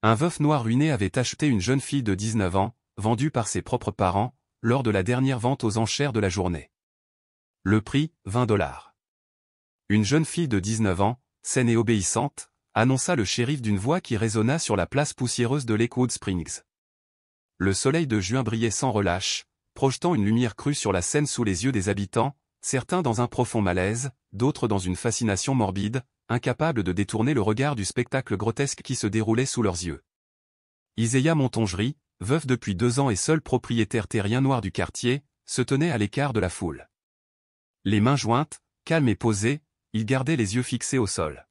Un veuf noir ruiné avait acheté une jeune fille de 19 ans, vendue par ses propres parents, lors de la dernière vente aux enchères de la journée. Le prix, 20 $. Une jeune fille de 19 ans, saine et obéissante, annonça le shérif d'une voix qui résonna sur la place poussiéreuse de Lakewood Springs. Le soleil de juin brillait sans relâche, projetant une lumière crue sur la scène sous les yeux des habitants, certains dans un profond malaise, d'autres dans une fascination morbide, incapables de détourner le regard du spectacle grotesque qui se déroulait sous leurs yeux. Isaiah Montongery, veuf depuis 2 ans et seul propriétaire terrien noir du quartier, se tenait à l'écart de la foule. Les mains jointes, calme et posé, il gardait les yeux fixés au sol.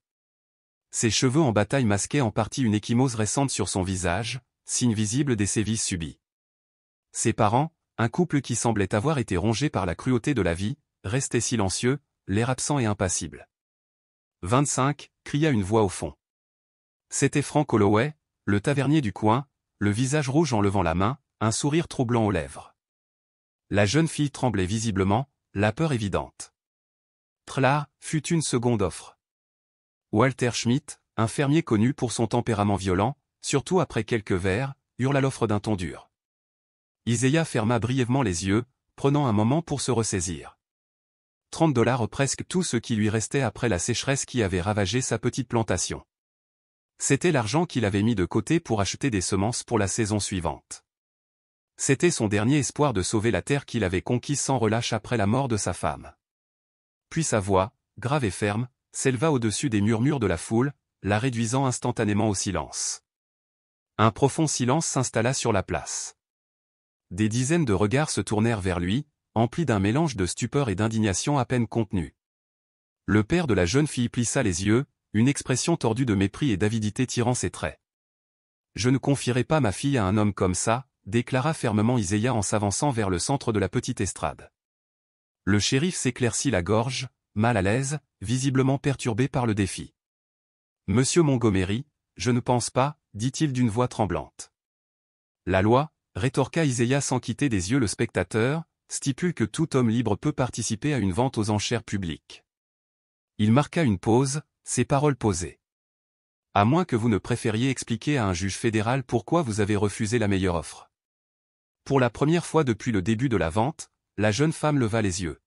Ses cheveux en bataille masquaient en partie une ecchymose récente sur son visage, signe visible des sévices subis. Ses parents, un couple qui semblait avoir été rongé par la cruauté de la vie, restaient silencieux, l'air absent et impassible. 25, cria une voix au fond. C'était Frank Holloway, le tavernier du coin, le visage rouge en levant la main, un sourire troublant aux lèvres. La jeune fille tremblait visiblement, la peur évidente. Là, fut une seconde offre. Walter Schmidt, un fermier connu pour son tempérament violent, surtout après quelques verres, hurla l'offre d'un ton dur. Isaiah ferma brièvement les yeux, prenant un moment pour se ressaisir. 30 $, presque tout ce qui lui restait après la sécheresse qui avait ravagé sa petite plantation. C'était l'argent qu'il avait mis de côté pour acheter des semences pour la saison suivante. C'était son dernier espoir de sauver la terre qu'il avait conquise sans relâche après la mort de sa femme. Puis sa voix, grave et ferme, s'éleva au-dessus des murmures de la foule, la réduisant instantanément au silence. Un profond silence s'installa sur la place. Des dizaines de regards se tournèrent vers lui, emplis d'un mélange de stupeur et d'indignation à peine contenue. Le père de la jeune fille plissa les yeux, une expression tordue de mépris et d'avidité tirant ses traits. « Je ne confierai pas ma fille à un homme comme ça », déclara fermement Isaiah en s'avançant vers le centre de la petite estrade. Le shérif s'éclaircit la gorge, mal à l'aise, visiblement perturbé par le défi. « Monsieur Montgomery, je ne pense pas, dit-il d'une voix tremblante. La loi, rétorqua Isaiah sans quitter des yeux le spectateur, stipule que tout homme libre peut participer à une vente aux enchères publiques. Il marqua une pause, ses paroles posées. À moins que vous ne préfériez expliquer à un juge fédéral pourquoi vous avez refusé la meilleure offre. Pour la première fois depuis le début de la vente, la jeune femme leva les yeux.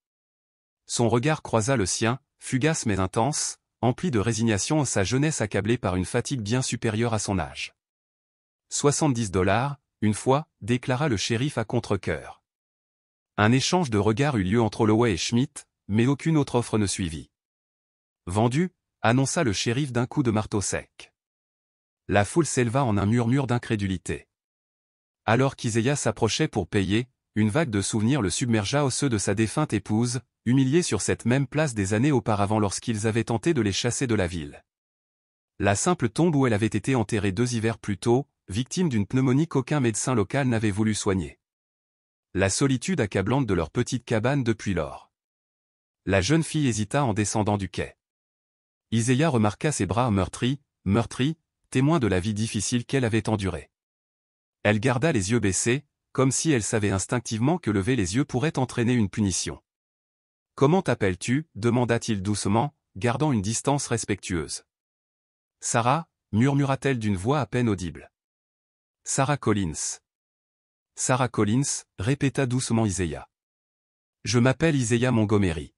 Son regard croisa le sien, fugace mais intense, empli de résignation, sa jeunesse accablée par une fatigue bien supérieure à son âge. 70 $, une fois, déclara le shérif à contre-cœur. Un échange de regards eut lieu entre Holloway et Schmidt, mais aucune autre offre ne suivit. Vendu, annonça le shérif d'un coup de marteau sec. La foule s'éleva en un murmure d'incrédulité. Alors qu'Isaiah s'approchait pour payer, une vague de souvenirs le submergea aux ceux de sa défunte épouse, humiliée sur cette même place des années auparavant lorsqu'ils avaient tenté de les chasser de la ville. La simple tombe où elle avait été enterrée 2 hivers plus tôt, victime d'une pneumonie qu'aucun médecin local n'avait voulu soigner. La solitude accablante de leur petite cabane depuis lors. La jeune fille hésita en descendant du quai. Isaiah remarqua ses bras meurtris, témoins de la vie difficile qu'elle avait endurée. Elle garda les yeux baissés, comme si elle savait instinctivement que lever les yeux pourrait entraîner une punition. « Comment t'appelles-tu » demanda-t-il doucement, gardant une distance respectueuse. « Sarah » murmura-t-elle d'une voix à peine audible. « Sarah Collins. »« Sarah Collins » répéta doucement Isaiah. « Je m'appelle Isaiah Montgomery. »«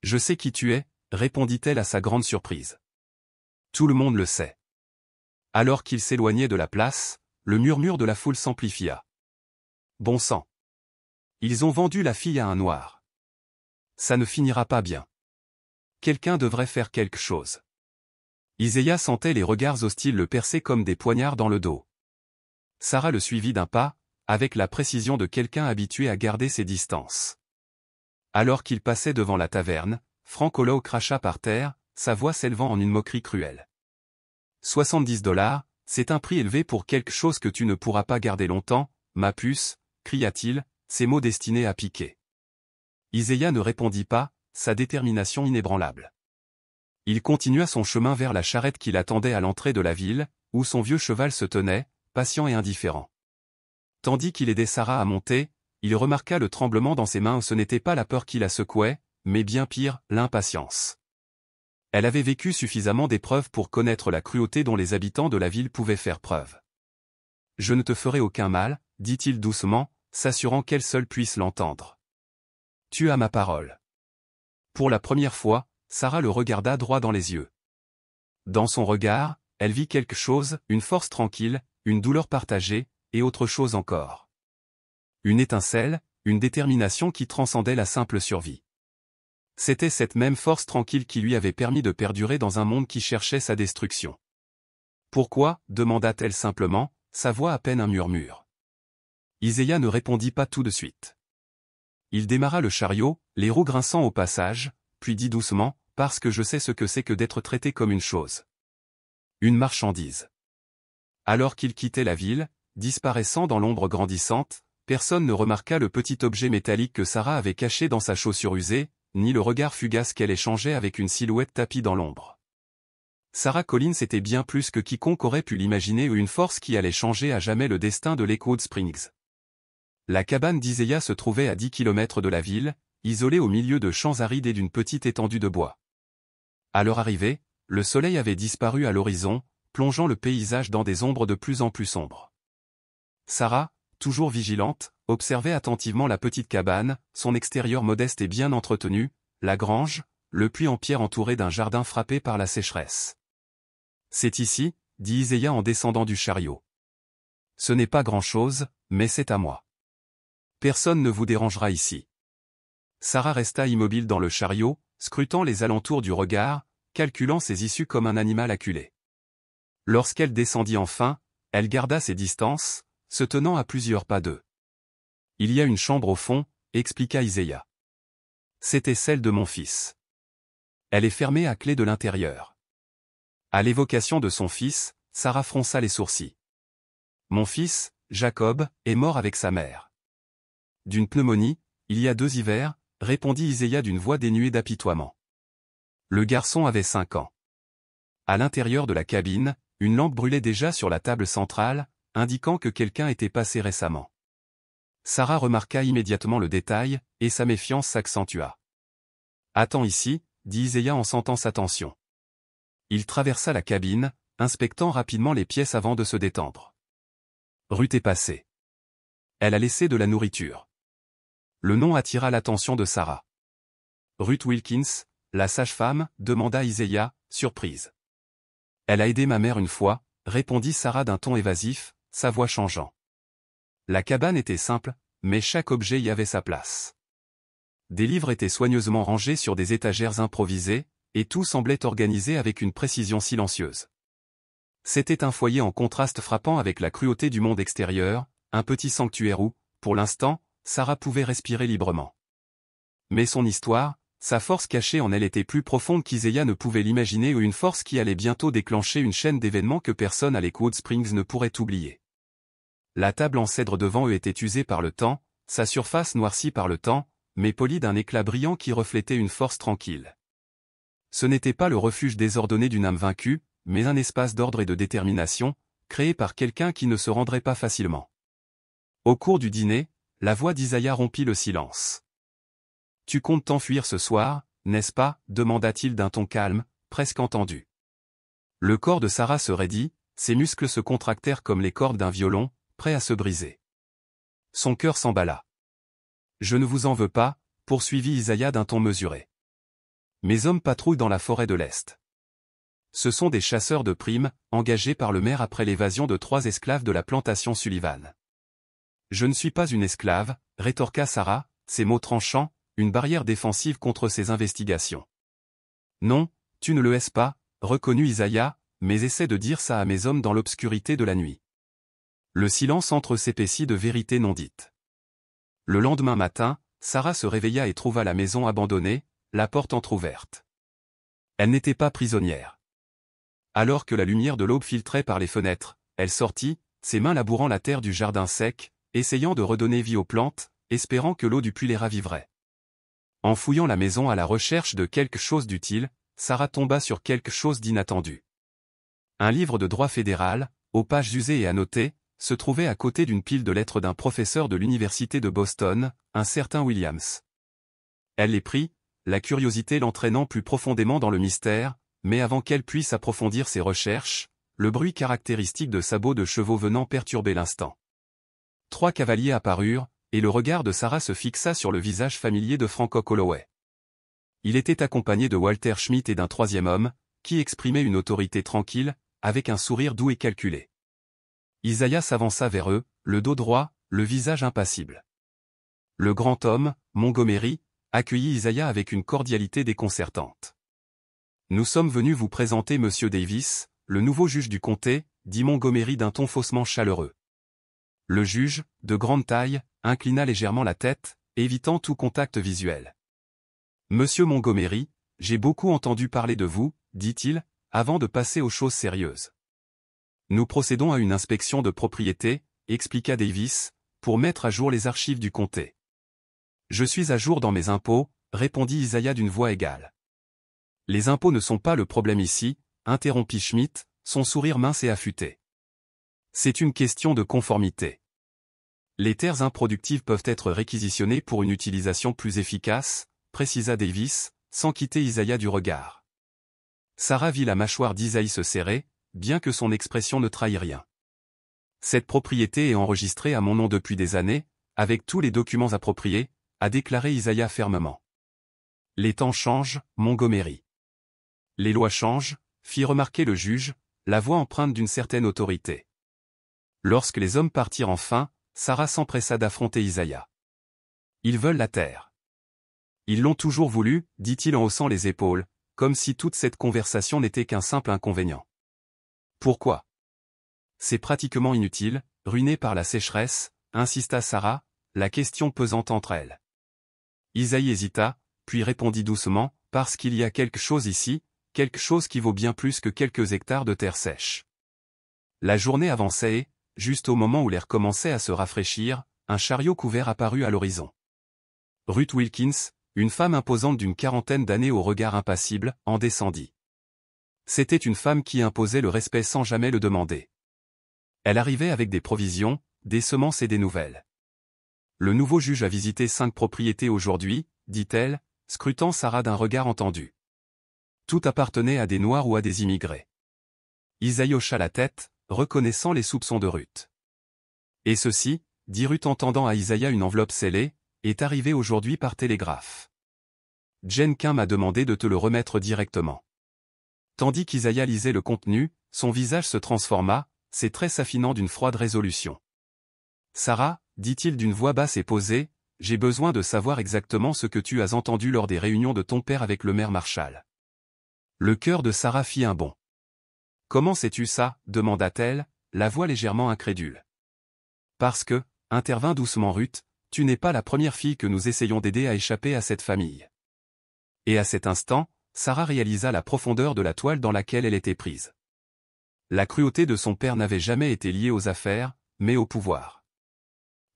Je sais qui tu es » répondit-elle à sa grande surprise. « Tout le monde le sait. » Alors qu'il s'éloignait de la place, le murmure de la foule s'amplifia. « Bon sang. Ils ont vendu la fille à un noir. Ça ne finira pas bien. Quelqu'un devrait faire quelque chose. » Isaiah sentait les regards hostiles le percer comme des poignards dans le dos. Sarah le suivit d'un pas, avec la précision de quelqu'un habitué à garder ses distances. Alors qu'il passait devant la taverne, Frank Holloway cracha par terre, sa voix s'élevant en une moquerie cruelle. 70 $, c'est un prix élevé pour quelque chose que tu ne pourras pas garder longtemps, ma puce, cria-t-il, ses mots destinés à piquer. Isaiah ne répondit pas, sa détermination inébranlable. Il continua son chemin vers la charrette qui l'attendait à l'entrée de la ville, où son vieux cheval se tenait, patient et indifférent. Tandis qu'il aidait Sarah à monter, il remarqua le tremblement dans ses mains. Ce n'était pas la peur qui la secouait, mais bien pire, l'impatience. Elle avait vécu suffisamment d'épreuves pour connaître la cruauté dont les habitants de la ville pouvaient faire preuve. « Je ne te ferai aucun mal, dit-il doucement, s'assurant qu'elle seule puisse l'entendre. Tu as ma parole. » Pour la première fois, Sarah le regarda droit dans les yeux. Dans son regard, elle vit quelque chose, une force tranquille, une douleur partagée, et autre chose encore. Une étincelle, une détermination qui transcendait la simple survie. C'était cette même force tranquille qui lui avait permis de perdurer dans un monde qui cherchait sa destruction. « Pourquoi » demanda-t-elle simplement, sa voix à peine un murmure. Iséia ne répondit pas tout de suite. Il démarra le chariot, les roues grinçant au passage, puis dit doucement, « Parce que je sais ce que c'est que d'être traité comme une chose. Une marchandise. » Alors qu'il quittait la ville, disparaissant dans l'ombre grandissante, personne ne remarqua le petit objet métallique que Sarah avait caché dans sa chaussure usée, ni le regard fugace qu'elle échangeait avec une silhouette tapie dans l'ombre. Sarah Collins était bien plus que quiconque aurait pu l'imaginer une force qui allait changer à jamais le destin de Lakewood Springs. La cabane d'Iséia se trouvait à 10 kilomètres de la ville, isolée au milieu de champs arides et d'une petite étendue de bois. À leur arrivée, le soleil avait disparu à l'horizon, plongeant le paysage dans des ombres de plus en plus sombres. Sarah, toujours vigilante, observait attentivement la petite cabane, son extérieur modeste et bien entretenu, la grange, le puits en pierre entouré d'un jardin frappé par la sécheresse. « C'est ici, » dit Iséia en descendant du chariot. « Ce n'est pas grand-chose, mais c'est à moi. Personne ne vous dérangera ici. » Sarah resta immobile dans le chariot, scrutant les alentours du regard, calculant ses issues comme un animal acculé. Lorsqu'elle descendit enfin, elle garda ses distances, se tenant à plusieurs pas d'eux. « Il y a une chambre au fond, » expliqua Iséia. « C'était celle de mon fils. Elle est fermée à clé de l'intérieur. » À l'évocation de son fils, Sarah fronça les sourcils. « Mon fils, Jacob, est mort avec sa mère. D'une pneumonie, il y a 2 hivers, » répondit Iséia d'une voix dénuée d'apitoiement. Le garçon avait 5 ans. À l'intérieur de la cabine, une lampe brûlait déjà sur la table centrale, indiquant que quelqu'un était passé récemment. Sarah remarqua immédiatement le détail, et sa méfiance s'accentua. « Attends ici » dit Iséia en sentant sa tension. Il traversa la cabine, inspectant rapidement les pièces avant de se détendre. Ruth est passée. Elle a laissé de la nourriture. Le nom attira l'attention de Sarah. « Ruth Wilkins, la sage-femme » demanda Iséia, surprise. « Elle a aidé ma mère une fois » répondit Sarah d'un ton évasif, sa voix changeant. La cabane était simple, mais chaque objet y avait sa place. Des livres étaient soigneusement rangés sur des étagères improvisées, et tout semblait organisé avec une précision silencieuse. C'était un foyer en contraste frappant avec la cruauté du monde extérieur, un petit sanctuaire où, pour l'instant, Sarah pouvait respirer librement. Mais son histoire, sa force cachée en elle était plus profonde qu'Iséia ne pouvait l'imaginer ou une force qui allait bientôt déclencher une chaîne d'événements que personne à Lakewood Springs ne pourrait oublier. La table en cèdre devant eux était usée par le temps, sa surface noircie par le temps, mais polie d'un éclat brillant qui reflétait une force tranquille. Ce n'était pas le refuge désordonné d'une âme vaincue, mais un espace d'ordre et de détermination, créé par quelqu'un qui ne se rendrait pas facilement. Au cours du dîner, la voix d'Iséia rompit le silence. « Tu comptes t'enfuir ce soir, n'est-ce pas » demanda-t-il d'un ton calme, presque entendu. Le corps de Sarah se raidit, ses muscles se contractèrent comme les cordes d'un violon, prêts à se briser. Son cœur s'emballa. « Je ne vous en veux pas » poursuivit Iséia d'un ton mesuré. « Mes hommes patrouillent dans la forêt de l'Est. Ce sont des chasseurs de primes, engagés par le maire après l'évasion de 3 esclaves de la plantation Sullivan. »« Je ne suis pas une esclave » rétorqua Sarah, ses mots tranchants, une barrière défensive contre ces investigations. « Non, tu ne le es pas » reconnut Iséia, mais essaie de dire ça à mes hommes dans l'obscurité de la nuit. Le silence entre s'épaissit de vérités non dites. Le lendemain matin, Sarah se réveilla et trouva la maison abandonnée, la porte entr'ouverte. Elle n'était pas prisonnière. Alors que la lumière de l'aube filtrait par les fenêtres, elle sortit, ses mains labourant la terre du jardin sec, essayant de redonner vie aux plantes, espérant que l'eau du puits les raviverait. En fouillant la maison à la recherche de quelque chose d'utile, Sarah tomba sur quelque chose d'inattendu. Un livre de droit fédéral, aux pages usées et annotées, se trouvait à côté d'une pile de lettres d'un professeur de l'université de Boston, un certain Williams. Elle les prit, la curiosité l'entraînant plus profondément dans le mystère, mais avant qu'elle puisse approfondir ses recherches, le bruit caractéristique de sabots de chevaux venant perturber l'instant. 3 cavaliers apparurent, et le regard de Sarah se fixa sur le visage familier de Frank Holloway. Il était accompagné de Walter Schmidt et d'un troisième homme, qui exprimait une autorité tranquille, avec un sourire doux et calculé. Isaiah s'avança vers eux, le dos droit, le visage impassible. Le grand homme, Montgomery, accueillit Isaiah avec une cordialité déconcertante. « Nous sommes venus vous présenter Monsieur Davis, le nouveau juge du comté, » dit Montgomery d'un ton faussement chaleureux. Le juge, de grande taille, inclina légèrement la tête, évitant tout contact visuel. « Monsieur Montgomery, j'ai beaucoup entendu parler de vous, » dit-il, avant de passer aux choses sérieuses. « Nous procédons à une inspection de propriété, » expliqua Davis, pour mettre à jour les archives du comté. « Je suis à jour dans mes impôts, » répondit Isaiah d'une voix égale. « Les impôts ne sont pas le problème ici, » interrompit Schmidt, son sourire mince et affûté. « C'est une question de conformité. Les terres improductives peuvent être réquisitionnées pour une utilisation plus efficace, » précisa Davis, sans quitter Isaiah du regard. Sarah vit la mâchoire d'Isaiah se serrer, bien que son expression ne trahît rien. « Cette propriété est enregistrée à mon nom depuis des années, avec tous les documents appropriés, » a déclaré Isaiah fermement. « Les temps changent, Montgomery. Les lois changent, » fit remarquer le juge, la voix empreinte d'une certaine autorité. Lorsque les hommes partirent enfin, Sarah s'empressa d'affronter Isaiah. « Ils veulent la terre. Ils l'ont toujours voulu, » dit-il en haussant les épaules, comme si toute cette conversation n'était qu'un simple inconvénient. « Pourquoi ? C'est pratiquement inutile, ruiné par la sécheresse, » insista Sarah, la question pesant entre elles. Isaiah hésita, puis répondit doucement, « Parce qu'il y a quelque chose ici, quelque chose qui vaut bien plus que quelques hectares de terre sèche. » La journée avançait et, juste au moment où l'air commençait à se rafraîchir, un chariot couvert apparut à l'horizon. Ruth Wilkins, une femme imposante d'une quarantaine d'années au regard impassible, en descendit. C'était une femme qui imposait le respect sans jamais le demander. Elle arrivait avec des provisions, des semences et des nouvelles. « Le nouveau juge a visité 5 propriétés aujourd'hui, » dit-elle, scrutant Sarah d'un regard entendu. Tout appartenait à des Noirs ou à des immigrés. Isaiah hocha la tête, reconnaissant les soupçons de Ruth. « Et ceci, » dit Ruth en tendant à Isaiah une enveloppe scellée, « est arrivé aujourd'hui par télégraphe. Jenkins m'a demandé de te le remettre directement. » Tandis qu'Isaiah lisait le contenu, son visage se transforma, ses traits s'affinant d'une froide résolution. « Sarah, » dit-il d'une voix basse et posée, « j'ai besoin de savoir exactement ce que tu as entendu lors des réunions de ton père avec le maire Marshall. » Le cœur de Sarah fit un bond. « Comment sais-tu ça ?» demanda-t-elle, la voix légèrement incrédule. « Parce que, » intervint doucement Ruth, « tu n'es pas la première fille que nous essayons d'aider à échapper à cette famille. » Et à cet instant, Sarah réalisa la profondeur de la toile dans laquelle elle était prise. La cruauté de son père n'avait jamais été liée aux affaires, mais au pouvoir.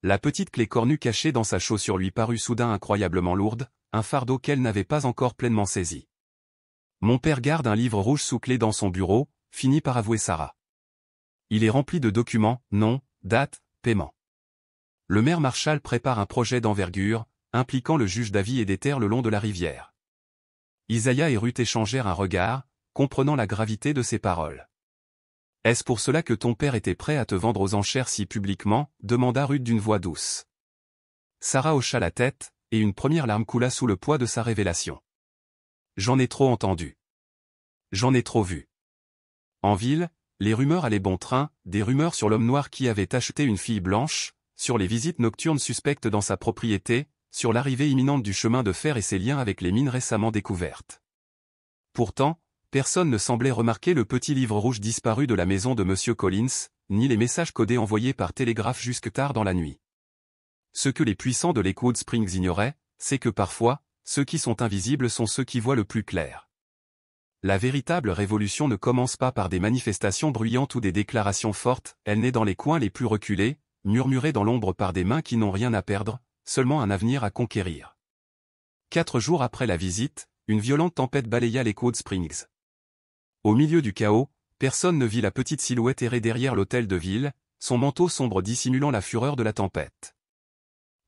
La petite clé cornue cachée dans sa chaussure lui parut soudain incroyablement lourde, un fardeau qu'elle n'avait pas encore pleinement saisi. « Mon père garde un livre rouge sous clé dans son bureau », finit par avouer Sarah. « Il est rempli de documents, noms, dates, paiements. Le maire Marshall prépare un projet d'envergure, impliquant le juge d'avis et des terres le long de la rivière. » Isaiah et Ruth échangèrent un regard, comprenant la gravité de ses paroles. « Est-ce pour cela que ton père était prêt à te vendre aux enchères si publiquement ?» demanda Ruth d'une voix douce. Sarah hocha la tête, et une première larme coula sous le poids de sa révélation. « J'en ai trop entendu. J'en ai trop vu. En ville, les rumeurs allaient bon train, des rumeurs sur l'homme noir qui avait acheté une fille blanche, sur les visites nocturnes suspectes dans sa propriété, sur l'arrivée imminente du chemin de fer et ses liens avec les mines récemment découvertes. Pourtant, personne ne semblait remarquer le petit livre rouge disparu de la maison de M. Collins, ni les messages codés envoyés par télégraphe jusque tard dans la nuit. Ce que les puissants de Lakewood Springs ignoraient, c'est que parfois, ceux qui sont invisibles sont ceux qui voient le plus clair. La véritable révolution ne commence pas par des manifestations bruyantes ou des déclarations fortes, elle naît dans les coins les plus reculés, murmurée dans l'ombre par des mains qui n'ont rien à perdre, seulement un avenir à conquérir. 4 jours après la visite, une violente tempête balaya Lakewood Springs. Au milieu du chaos, personne ne vit la petite silhouette errer derrière l'hôtel de ville, son manteau sombre dissimulant la fureur de la tempête.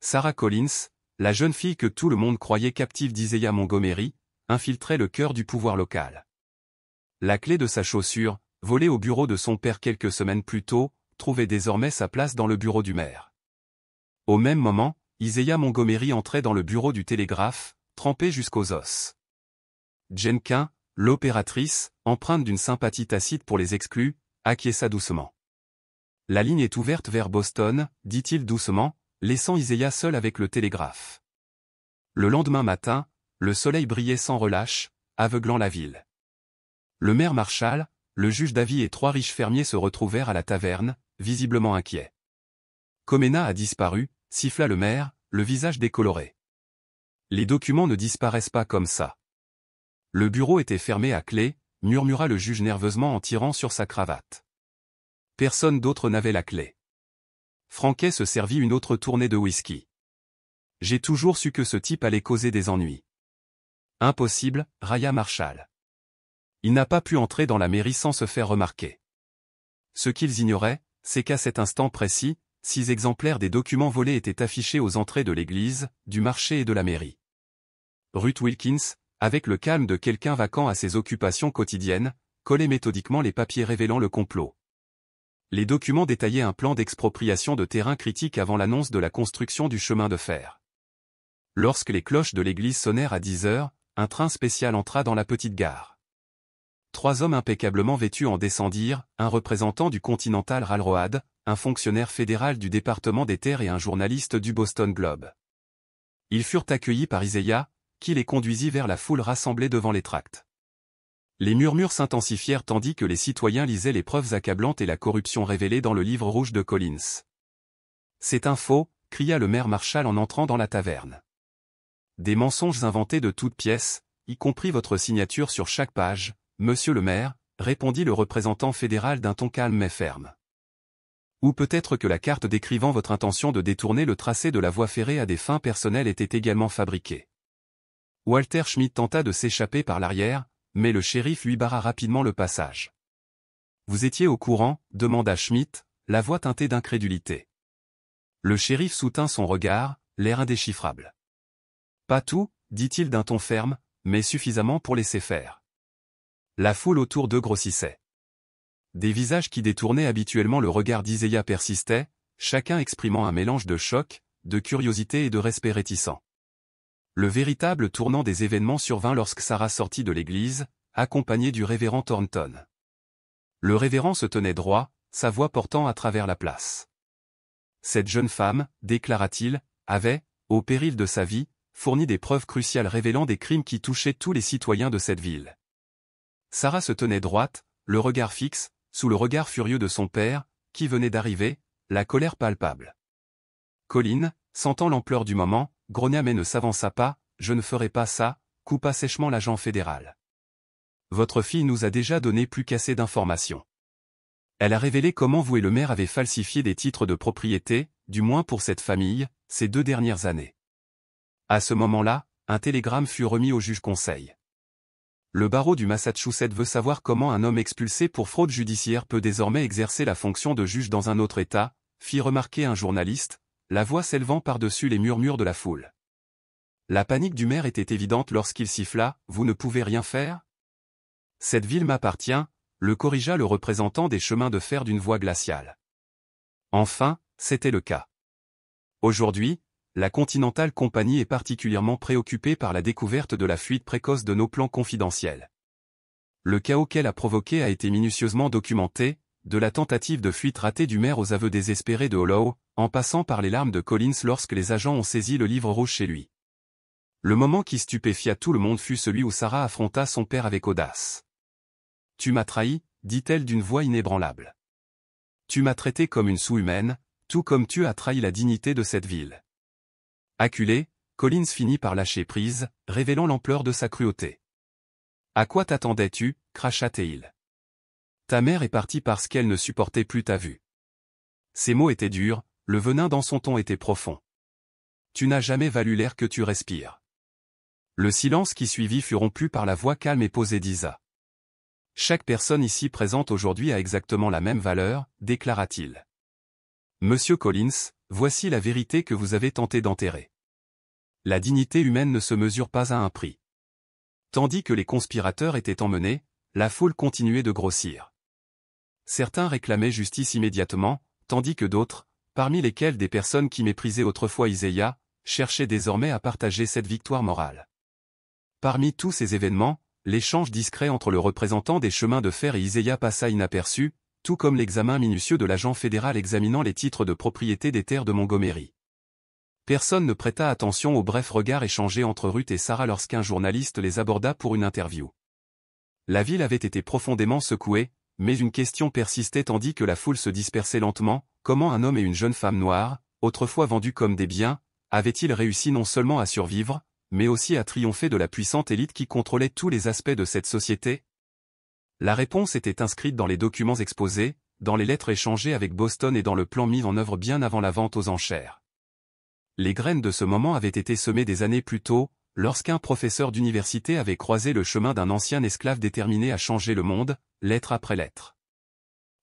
Sarah Collins, la jeune fille que tout le monde croyait captive d'Isaiah Montgomery, infiltrait le cœur du pouvoir local. La clé de sa chaussure, volée au bureau de son père quelques semaines plus tôt, trouvait désormais sa place dans le bureau du maire. Au même moment, Isaiah Montgomery entrait dans le bureau du télégraphe, trempé jusqu'aux os. Jenkins, l'opératrice, empreinte d'une sympathie tacite pour les exclus, acquiesça doucement. La ligne est ouverte vers Boston, dit-il doucement, laissant Isaiah seul avec le télégraphe. Le lendemain matin, le soleil brillait sans relâche, aveuglant la ville. Le maire Marshall, le juge d'avis et 3 riches fermiers se retrouvèrent à la taverne, visiblement inquiets. Comena a disparu, siffla le maire, le visage décoloré. Les documents ne disparaissent pas comme ça. Le bureau était fermé à clé, murmura le juge nerveusement en tirant sur sa cravate. Personne d'autre n'avait la clé. Franquet se servit une autre tournée de whisky. J'ai toujours su que ce type allait causer des ennuis. Impossible, railla Marshall. Il n'a pas pu entrer dans la mairie sans se faire remarquer. Ce qu'ils ignoraient, c'est qu'à cet instant précis, 6 exemplaires des documents volés étaient affichés aux entrées de l'église, du marché et de la mairie. Ruth Wilkins, avec le calme de quelqu'un vaquant à ses occupations quotidiennes, collait méthodiquement les papiers révélant le complot. Les documents détaillaient un plan d'expropriation de terrain critique avant l'annonce de la construction du chemin de fer. Lorsque les cloches de l'église sonnèrent à 10 heures, un train spécial entra dans la petite gare. 3 hommes impeccablement vêtus en descendirent, un représentant du Continental Railroad, un fonctionnaire fédéral du département des terres et un journaliste du Boston Globe. Ils furent accueillis par Isaiah, qui les conduisit vers la foule rassemblée devant les tracts. Les murmures s'intensifièrent tandis que les citoyens lisaient les preuves accablantes et la corruption révélée dans le livre rouge de Collins. « C'est un faux !» cria le maire Marshall en entrant dans la taverne. « Des mensonges inventés de toutes pièces, y compris votre signature sur chaque page, monsieur le maire, » répondit le représentant fédéral d'un ton calme mais ferme. « Ou peut-être que la carte décrivant votre intention de détourner le tracé de la voie ferrée à des fins personnelles était également fabriquée. » Walter Schmidt tenta de s'échapper par l'arrière, mais le shérif lui barra rapidement le passage. « Vous étiez au courant ?» demanda Schmidt, la voix teintée d'incrédulité. Le shérif soutint son regard, l'air indéchiffrable. « Pas tout, dit-il d'un ton ferme, mais suffisamment pour laisser faire. » La foule autour d'eux grossissait. Des visages qui détournaient habituellement le regard d'Isaiah persistaient, chacun exprimant un mélange de choc, de curiosité et de respect réticent. Le véritable tournant des événements survint lorsque Sarah sortit de l'église, accompagnée du révérend Thornton. Le révérend se tenait droit, sa voix portant à travers la place. Cette jeune femme, déclara-t-il, avait, au péril de sa vie, fourni des preuves cruciales révélant des crimes qui touchaient tous les citoyens de cette ville. Sarah se tenait droite, le regard fixe, sous le regard furieux de son père, qui venait d'arriver, la colère palpable. Colin, sentant l'ampleur du moment, grogna mais ne s'avança pas, « Je ne ferai pas ça », coupa sèchement l'agent fédéral. « Votre fille nous a déjà donné plus qu'assez d'informations. Elle a révélé comment vous et le maire avez falsifié des titres de propriété, du moins pour cette famille, ces 2 dernières années. » À ce moment-là, un télégramme fut remis au juge-conseil. Le barreau du Massachusetts veut savoir comment un homme expulsé pour fraude judiciaire peut désormais exercer la fonction de juge dans un autre État, fit remarquer un journaliste, la voix s'élevant par-dessus les murmures de la foule. La panique du maire était évidente lorsqu'il siffla « Vous ne pouvez rien faire ?»« Cette ville m'appartient », le corrigea le représentant des chemins de fer d'une voix glaciale. Enfin, c'était le cas. Aujourd'hui, la Continental Company est particulièrement préoccupée par la découverte de la fuite précoce de nos plans confidentiels. Le chaos qu'elle a provoqué a été minutieusement documenté, de la tentative de fuite ratée du maire aux aveux désespérés de Hollow, en passant par les larmes de Collins lorsque les agents ont saisi le livre rouge chez lui. Le moment qui stupéfia tout le monde fut celui où Sarah affronta son père avec audace. « Tu m'as trahi », dit-elle d'une voix inébranlable. « Tu m'as traité comme une sous-humaine, tout comme tu as trahi la dignité de cette ville. » Acculé, Collins finit par lâcher prise, révélant l'ampleur de sa cruauté. « À quoi t'attendais-tu » cracha-t-il. « Ta mère est partie parce qu'elle ne supportait plus ta vue. » Ses mots étaient durs, le venin dans son ton était profond. « Tu n'as jamais valu l'air que tu respires. » Le silence qui suivit fut rompu par la voix calme et posée d'Isa. « Chaque personne ici présente aujourd'hui a exactement la même valeur, déclara-t-il. Monsieur Collins, voici la vérité que vous avez tenté d'enterrer. La dignité humaine ne se mesure pas à un prix. Tandis que les conspirateurs étaient emmenés, la foule continuait de grossir. Certains réclamaient justice immédiatement, tandis que d'autres, parmi lesquels des personnes qui méprisaient autrefois Isaiah, cherchaient désormais à partager cette victoire morale. Parmi tous ces événements, l'échange discret entre le représentant des chemins de fer et Isaiah passa inaperçu, tout comme l'examen minutieux de l'agent fédéral examinant les titres de propriété des terres de Montgomery. Personne ne prêta attention aux brefs regards échangés entre Ruth et Sarah lorsqu'un journaliste les aborda pour une interview. La ville avait été profondément secouée, mais une question persistait tandis que la foule se dispersait lentement: comment un homme et une jeune femme noire, autrefois vendus comme des biens, avaient-ils réussi non seulement à survivre, mais aussi à triompher de la puissante élite qui contrôlait tous les aspects de cette société? La réponse était inscrite dans les documents exposés, dans les lettres échangées avec Boston et dans le plan mis en œuvre bien avant la vente aux enchères. Les graines de ce moment avaient été semées des années plus tôt, lorsqu'un professeur d'université avait croisé le chemin d'un ancien esclave déterminé à changer le monde, lettre après lettre.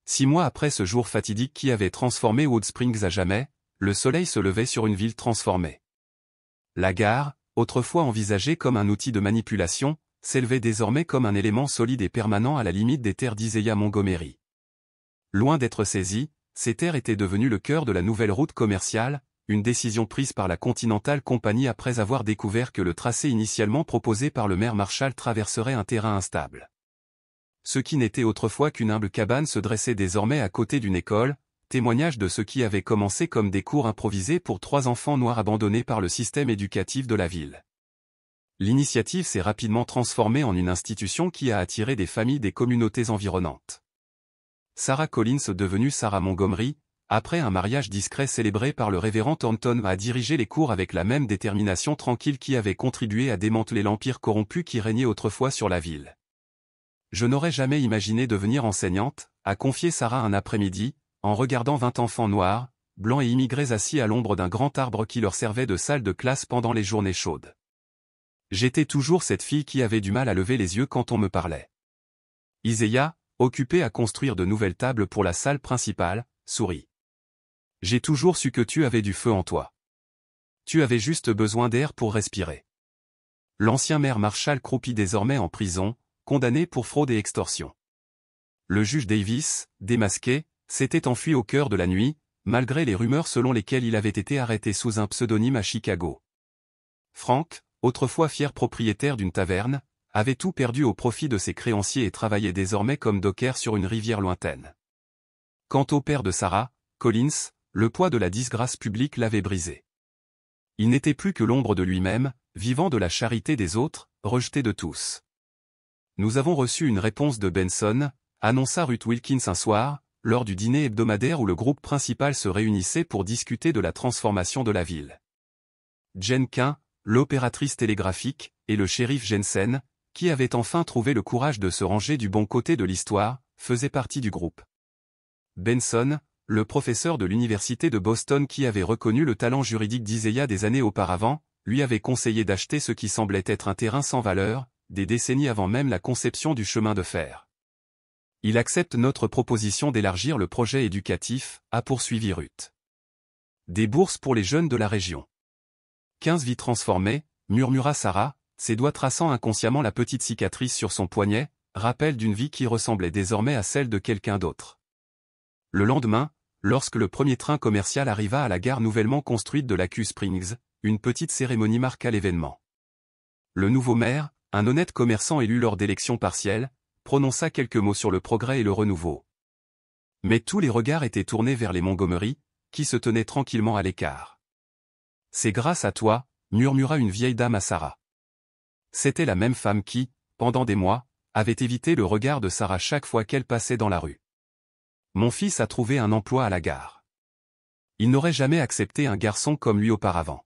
6 mois après ce jour fatidique qui avait transformé Wood Springs à jamais, le soleil se levait sur une ville transformée. La gare, autrefois envisagée comme un outil de manipulation, s'élevait désormais comme un élément solide et permanent à la limite des terres d'Isaiah Montgomery. Loin d'être saisies, ces terres étaient devenues le cœur de la nouvelle route commerciale, une décision prise par la Continental Company après avoir découvert que le tracé initialement proposé par le maire Marshall traverserait un terrain instable. Ce qui n'était autrefois qu'une humble cabane se dressait désormais à côté d'une école, témoignage de ce qui avait commencé comme des cours improvisés pour 3 enfants noirs abandonnés par le système éducatif de la ville. L'initiative s'est rapidement transformée en une institution qui a attiré des familles des communautés environnantes. Sarah Collins, devenue Sarah Montgomery, après un mariage discret célébré par le révérend Thornton, a dirigé les cours avec la même détermination tranquille qui avait contribué à démanteler l'empire corrompu qui régnait autrefois sur la ville. Je n'aurais jamais imaginé devenir enseignante, a confié Sarah un après-midi, en regardant 20 enfants noirs, blancs et immigrés assis à l'ombre d'un grand arbre qui leur servait de salle de classe pendant les journées chaudes. J'étais toujours cette fille qui avait du mal à lever les yeux quand on me parlait. Isaiah, occupé à construire de nouvelles tables pour la salle principale, sourit. J'ai toujours su que tu avais du feu en toi. Tu avais juste besoin d'air pour respirer. L'ancien maire Marshall croupit désormais en prison, condamné pour fraude et extorsion. Le juge Davis, démasqué, s'était enfui au cœur de la nuit, malgré les rumeurs selon lesquelles il avait été arrêté sous un pseudonyme à Chicago. Frank, autrefois fier propriétaire d'une taverne, avait tout perdu au profit de ses créanciers et travaillait désormais comme docker sur une rivière lointaine. Quant au père de Sarah, Collins, le poids de la disgrâce publique l'avait brisé. Il n'était plus que l'ombre de lui-même, vivant de la charité des autres, rejeté de tous. Nous avons reçu une réponse de Benson, annonça Ruth Wilkins un soir, lors du dîner hebdomadaire où le groupe principal se réunissait pour discuter de la transformation de la ville. Jen Quinn, l'opératrice télégraphique, et le shérif Jensen, qui avait enfin trouvé le courage de se ranger du bon côté de l'histoire, faisaient partie du groupe. Benson, le professeur de l'université de Boston qui avait reconnu le talent juridique d'Isaiah des années auparavant, lui avait conseillé d'acheter ce qui semblait être un terrain sans valeur, des décennies avant même la conception du chemin de fer. Il accepte notre proposition d'élargir le projet éducatif, a poursuivi Ruth. Des bourses pour les jeunes de la région. 15 vies transformées, murmura Sarah, ses doigts traçant inconsciemment la petite cicatrice sur son poignet, rappel d'une vie qui ressemblait désormais à celle de quelqu'un d'autre. Le lendemain, lorsque le premier train commercial arriva à la gare nouvellement construite de Lacus Springs, une petite cérémonie marqua l'événement. Le nouveau maire, un honnête commerçant élu lors d'élections partielles, prononça quelques mots sur le progrès et le renouveau. Mais tous les regards étaient tournés vers les Montgomery, qui se tenaient tranquillement à l'écart. « C'est grâce à toi », murmura une vieille dame à Sarah. C'était la même femme qui, pendant des mois, avait évité le regard de Sarah chaque fois qu'elle passait dans la rue. « Mon fils a trouvé un emploi à la gare. Il n'aurait jamais accepté un garçon comme lui auparavant. »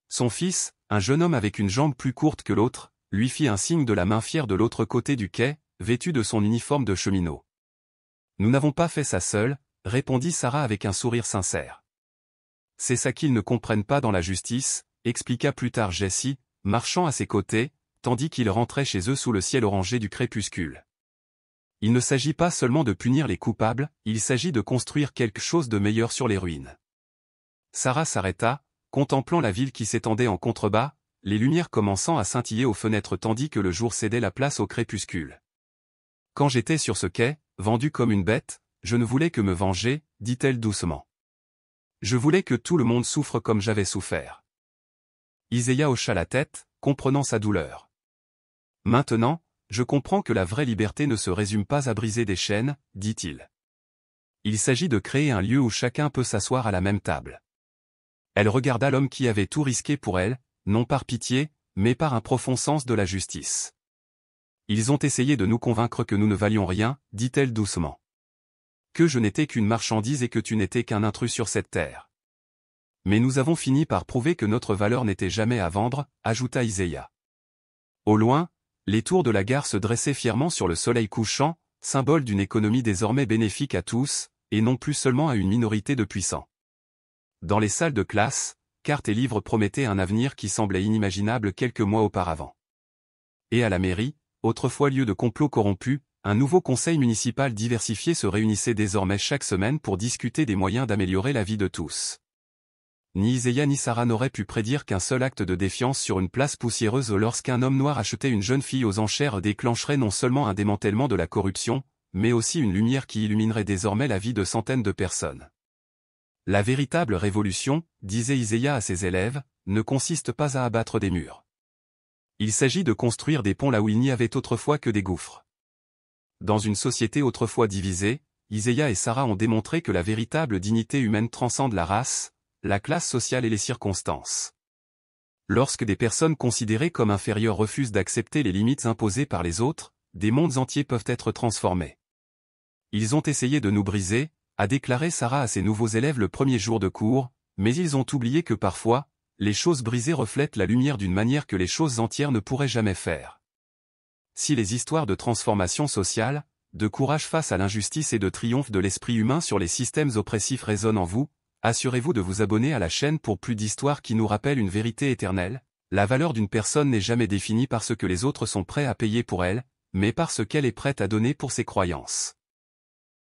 Son fils, un jeune homme avec une jambe plus courte que l'autre, lui fit un signe de la main fière de l'autre côté du quai, vêtu de son uniforme de cheminot. « Nous n'avons pas fait ça seuls, » répondit Sarah avec un sourire sincère. « C'est ça qu'ils ne comprennent pas dans la justice, » expliqua plus tard Jessie, marchant à ses côtés, tandis qu'ils rentraient chez eux sous le ciel orangé du crépuscule. Il ne s'agit pas seulement de punir les coupables, il s'agit de construire quelque chose de meilleur sur les ruines. Sarah s'arrêta, contemplant la ville qui s'étendait en contrebas, les lumières commençant à scintiller aux fenêtres tandis que le jour cédait la place au crépuscule. Quand j'étais sur ce quai, vendue comme une bête, je ne voulais que me venger, dit-elle doucement. Je voulais que tout le monde souffre comme j'avais souffert. Iséia hocha la tête, comprenant sa douleur. Maintenant, je comprends que la vraie liberté ne se résume pas à briser des chaînes, dit-il. Il s'agit de créer un lieu où chacun peut s'asseoir à la même table. Elle regarda l'homme qui avait tout risqué pour elle, non par pitié, mais par un profond sens de la justice. Ils ont essayé de nous convaincre que nous ne valions rien, dit-elle doucement. Que je n'étais qu'une marchandise et que tu n'étais qu'un intrus sur cette terre. Mais nous avons fini par prouver que notre valeur n'était jamais à vendre, ajouta Iséia. Au loin, les tours de la gare se dressaient fièrement sur le soleil couchant, symbole d'une économie désormais bénéfique à tous, et non plus seulement à une minorité de puissants. Dans les salles de classe, cartes et livres promettaient un avenir qui semblait inimaginable quelques mois auparavant. Et à la mairie, autrefois lieu de complot corrompu, un nouveau conseil municipal diversifié se réunissait désormais chaque semaine pour discuter des moyens d'améliorer la vie de tous. Ni Iséia ni Sarah n'auraient pu prédire qu'un seul acte de défiance sur une place poussiéreuse lorsqu'un homme noir achetait une jeune fille aux enchères déclencherait non seulement un démantèlement de la corruption, mais aussi une lumière qui illuminerait désormais la vie de centaines de personnes. La véritable révolution, disait Iséia à ses élèves, ne consiste pas à abattre des murs. Il s'agit de construire des ponts là où il n'y avait autrefois que des gouffres. Dans une société autrefois divisée, Iséia et Sarah ont démontré que la véritable dignité humaine transcende la race, la classe sociale et les circonstances. Lorsque des personnes considérées comme inférieures refusent d'accepter les limites imposées par les autres, des mondes entiers peuvent être transformés. Ils ont essayé de nous briser, a déclaré Sarah à ses nouveaux élèves le premier jour de cours, mais ils ont oublié que parfois, les choses brisées reflètent la lumière d'une manière que les choses entières ne pourraient jamais faire. Si les histoires de transformation sociale, de courage face à l'injustice et de triomphe de l'esprit humain sur les systèmes oppressifs résonnent en vous, assurez-vous de vous abonner à la chaîne pour plus d'histoires qui nous rappellent une vérité éternelle. La valeur d'une personne n'est jamais définie par ce que les autres sont prêts à payer pour elle, mais par ce qu'elle est prête à donner pour ses croyances.